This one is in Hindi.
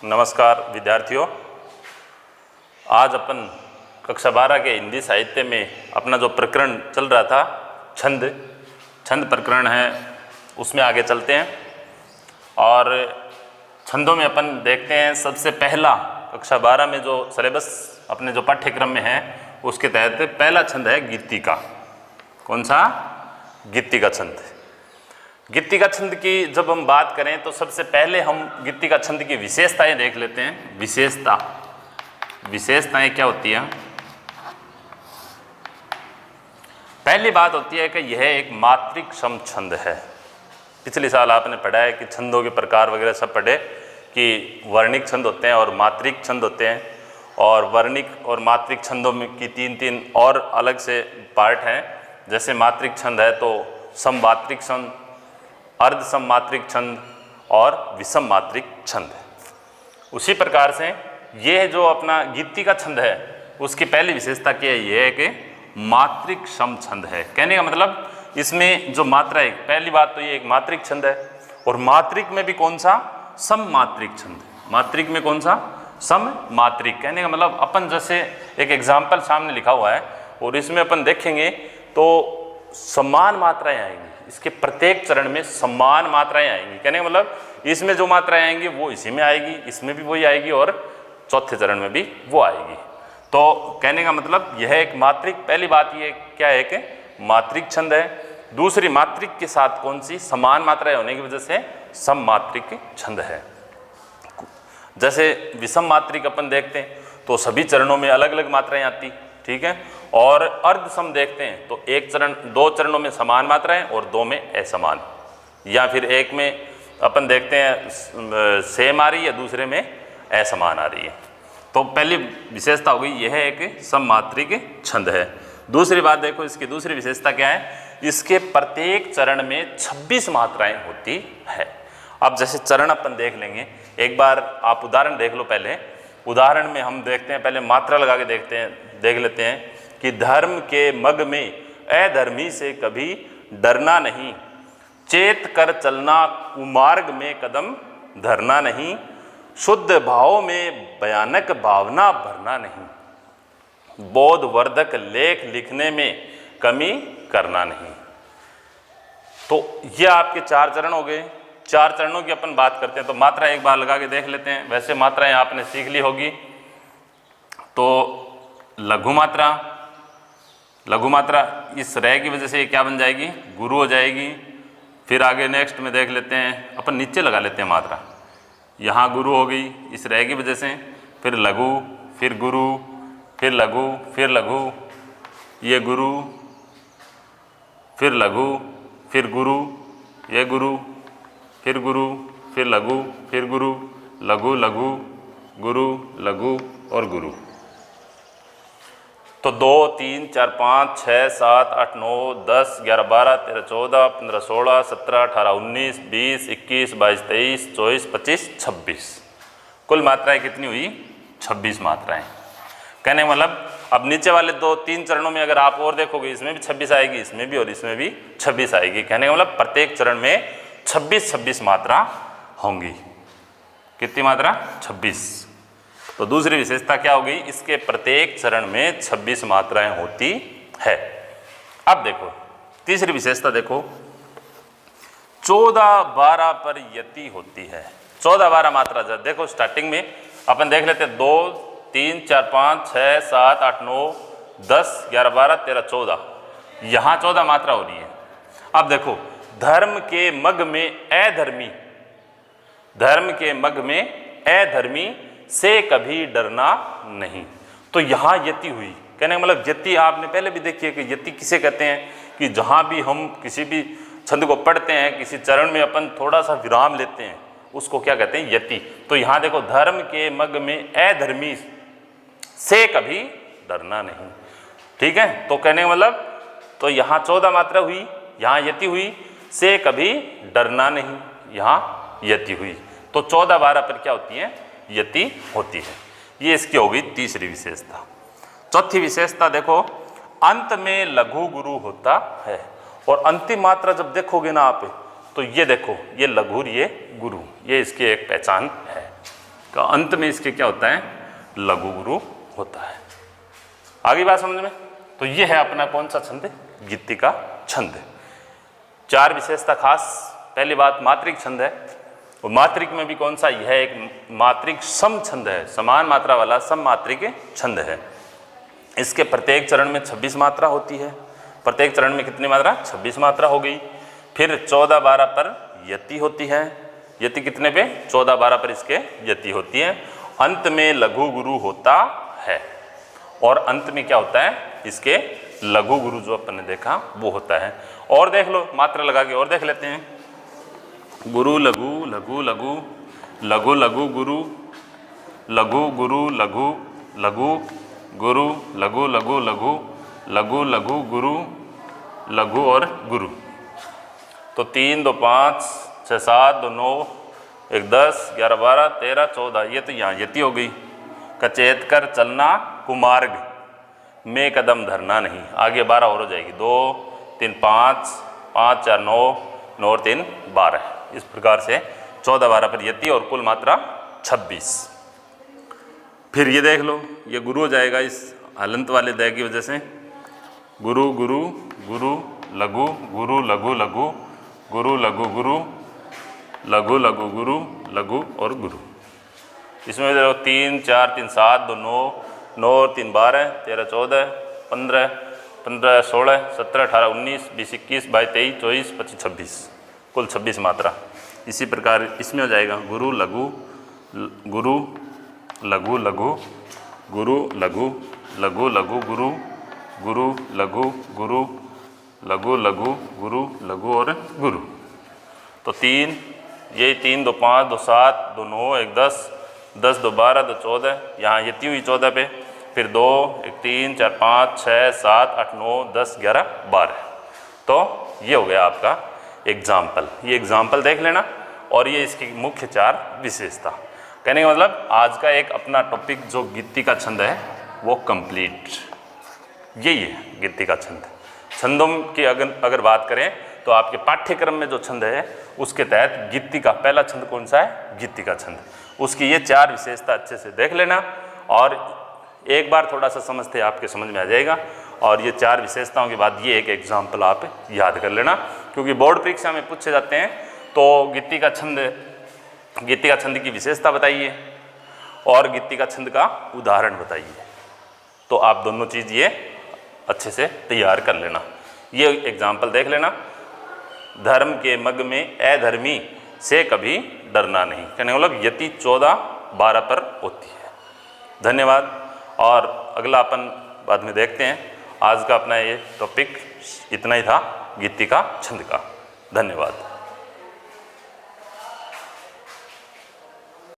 नमस्कार विद्यार्थियों। आज अपन कक्षा 12 के हिंदी साहित्य में अपना जो प्रकरण चल रहा था छंद प्रकरण है, उसमें आगे चलते हैं। और छंदों में अपन देखते हैं सबसे पहला कक्षा 12 में जो सिलेबस अपने जो पाठ्यक्रम में है उसके तहत पहला छंद है गीतिका। कौन सा? गीतिका छंद। गीतिका छंद की जब हम बात करें तो सबसे पहले हम गीतिका छंद की विशेषताएं देख लेते हैं। विशेषताएं क्या होती हैं? पहली बात होती है कि यह एक मात्रिक सम छंद है। पिछले साल आपने पढ़ा है कि छंदों के प्रकार वगैरह सब पढ़े कि वर्णिक छंद होते हैं और मात्रिक छंद होते हैं, और वर्णिक और मात्रिक छंदों में की तीन और अलग से पार्ट हैं। जैसे मात्रिक छंद है तो सममात्रिक छंद, अर्ध सममात्रिक छंद और विषम मात्रिक छंद है। उसी प्रकार से यह जो अपना गीतिका छंद है उसकी पहली विशेषता क्या है? यह है कि मात्रिक सम छंद है। कहने का मतलब इसमें जो मात्रा है, पहली बात तो ये एक मात्रिक छंद है, और मात्रिक में भी कौन सा? सम मात्रिक छंद। मात्रिक में कौन सा? सम मात्रिक। कहने का मतलब अपन जैसे एक एग्जाम्पल सामने लिखा हुआ है और इसमें अपन देखेंगे तो समान मात्राएं आएंगी। इसके प्रत्येक चरण में समान मात्राएं आएंगी। कहने का मतलब इसमें जो मात्राएं आएंगी वो इसी में आएगी, इसमें भी वही आएगी और चौथे चरण में भी वो आएगी। तो कहने का मतलब यह एक मात्रिक, पहली बात ये क्या है कि मात्रिक छंद है। दूसरी, मात्रिक के साथ कौन सी? समान मात्राएं होने की वजह से सम मात्रिक छंद है। जैसे विषम मात्रिक अपन देखते हैं तो सभी चरणों में अलग अलग मात्राएं आती, ठीक है। और अर्ध सम देखते हैं तो एक चरण, दो चरणों में समान मात्राएं और दो में असमान, या फिर एक में अपन देखते हैं सेम आ रही है, दूसरे में असमान आ रही है। तो पहली विशेषता हो गई यह एक सममात्रिक छंद है। दूसरी बात देखो, इसकी दूसरी विशेषता क्या है? इसके प्रत्येक चरण में 26 मात्राएं होती है। अब जैसे चरण अपन देख लेंगे, एक बार आप उदाहरण देख लो। पहले उदाहरण में हम देखते हैं, पहले मात्रा लगा के देखते हैं, देख लेते हैं कि धर्म के मग में अधर्मी से कभी डरना नहीं, चेत कर चलना कुमार्ग में कदम धरना नहीं, शुद्ध भाव में भयानक भावना भरना नहीं, बोधवर्धक लेख लिखने में कमी करना नहीं। तो ये आपके 4 चरण हो गए। 4 चरणों की अपन बात करते हैं तो मात्रा एक बार लगा के देख लेते हैं। वैसे मात्राएं आपने सीख ली होगी। तो लघु मात्रा, लघु मात्रा इस रह की वजह से क्या बन जाएगी? गुरु हो जाएगी। फिर आगे नेक्स्ट में देख लेते हैं, अपन नीचे लगा लेते हैं मात्रा। यहाँ गुरु हो गई इस रह की वजह से, फिर लघु, फिर गुरु, फिर लघु, फिर लघु, ये गुरु, फिर लघु, फिर गुरु, ये गुरु, फिर गुरु, फिर लघु, फिर गुरु, लघु, लघु, गुरु, लघु और गुरु। तो 2, 3, 4, 5, 6, 7, 8, 9, 10, 11, 12, 13, 14, 15, 16, 17, 18, 19, 20, 21, 22, 23, 24, 25, 26। कुल मात्राएं कितनी हुई? 26 मात्राएं। कहने का मतलब अब नीचे वाले 2-3 चरणों में अगर आप और देखोगे, इसमें भी 26 आएगी, इसमें भी और इसमें भी 26 आएगी। कहने का मतलब प्रत्येक चरण में 26 मात्रा होंगी। कितनी मात्रा? 26। तो दूसरी विशेषता क्या होगी? इसके प्रत्येक चरण में 26 मात्राएं होती है। अब देखो तीसरी विशेषता देखो, 14-12 पर यति होती है। 14-12 मात्रा जब देखो स्टार्टिंग में अपन देख लेते हैं 2, 3, 4, 5, 6, 7, 8, 9, 10, 11, 12, 13, 14। यहाँ 14 मात्रा हो रही है। अब देखो, धर्म के मग में अधर्मी, धर्म के मग में अधर्मी से कभी डरना नहीं। तो यहाँ यति हुई। कहने का मतलब यति आपने पहले भी देखी है कि यति किसे कहते हैं? कि जहाँ भी हम किसी भी छंद को पढ़ते हैं, किसी चरण में अपन थोड़ा सा विराम लेते हैं, उसको क्या कहते हैं? यति। तो यहाँ देखो, धर्म के मग में अधर्मी से कभी डरना नहीं, ठीक है। तो कहने का मतलब तो यहाँ 14 मात्रा हुई, यहाँ यति हुई, से कभी डरना नहीं, यहाँ यति हुई। तो 14-12 पर क्या होती है? यति होती है। ये इसकी होगी तीसरी विशेषता। चौथी विशेषता देखो, अंत में लघु गुरु होता है। और अंतिम मात्रा जब देखोगे ना आप, तो ये देखो, ये लघु, ये गुरु, ये इसकी एक पहचान है। का अंत में इसके क्या होता है, लघु गुरु होता है। आगे बात समझ में। तो ये है अपना कौन सा छंद, गीति का छंद। 4 विशेषता खास। पहली बात मात्रिक छंद है, और मात्रिक में भी कौन सा, यह एक मात्रिक सम छंद है, समान मात्रा वाला सम मात्रिक छंद है। इसके प्रत्येक चरण में 26 मात्रा होती है। प्रत्येक चरण में कितनी मात्रा, 26 मात्रा हो गई। फिर 14-12 पर यति होती है। यति कितने पे, 14-12 पर इसके यति होती है। अंत में लघु गुरु होता है, और अंत में क्या होता है, इसके लघु गुरु जो अपन ने देखा वो होता है। और देख लो, मात्रा लगा के और देख लेते हैं। गुरु लघु, लघु लघु, लघु लघु गुरु, लघु गुरु लघु, लघु गुरु, लघु लघु लघु, लघु लघु गुरु, लघु और गुरु। तो 3, 2, 5, 6, 7, 2, 9, 1, 10, 11, 12, 13, 14, ये तो यहाँ यति हो गई। कचेत कर चलना कुमार्ग में कदम धरना नहीं, आगे 12 और हो जाएगी। 2, 3, 5, 5, 4, 9, 9 और 3, 12। इस प्रकार से 14-12 पर यति और कुल मात्रा 26। फिर ये देख लो, ये गुरु हो जाएगा इस हलंत वाले दय की वजह से। गुरु गुरु गुरु, लघु गुरु, लघु लघु, गुरु लघु गुरु, लघु लघु गुरु, लघु और गुरु। इसमें देखो 3, 4, 3, 7, 2, 9, 9 और 3, 12, 13, 14, 15, 15, 16, 17, 18, 19, 20, 21, 22, 23, 24, 25, 26, कुल 26 मात्रा। इसी प्रकार इसमें हो जाएगा गुरु लघु, गुरु लघु लघु, गुरु लघु, लघु लघु गुरु, गुरु लघु गुरु, लघु लघु गुरु, लघु और गुरु। तो 3, ये 3, 2, 5, 2, 7, 2, 9, 1, 10, 10, 2, 12, 2, 14, यहाँ यति हुई 14 पे। फिर 2, 1, 3, 4, 5, 6, 7, 8, 9, 10, 11, 12। तो ये हो गया आपका एग्जाम्पल। ये एग्जाम्पल देख लेना, और ये इसकी मुख्य 4 विशेषता। कहने का मतलब आज का एक अपना टॉपिक जो गीति का छंद है वो कंप्लीट यही है। गीति का छंद, छंदों की अगर बात करें तो आपके पाठ्यक्रम में जो छंद है उसके तहत गीति का पहला छंद कौन सा है, गीति का छंद। उसकी ये 4 विशेषता अच्छे से देख लेना, और एक बार थोड़ा सा समझते आपके समझ में आ जाएगा। और ये 4 विशेषताओं के बाद ये एक एग्जाम्पल आप याद कर लेना, क्योंकि बोर्ड परीक्षा में पूछे जाते हैं। तो गीति का छंद की विशेषता बताइए और गीति का छंद का उदाहरण बताइए। तो आप दोनों चीज़ ये अच्छे से तैयार कर लेना। ये एग्जाम्पल देख लेना। धर्म के मग में अधर्मी से कभी डरना नहीं, कहने का मतलब यति 14-12 पर होती है। धन्यवाद। और अगला अपन बाद में देखते हैं। आज का अपना ये टॉपिक इतना ही था, गीति का छंद का। धन्यवाद।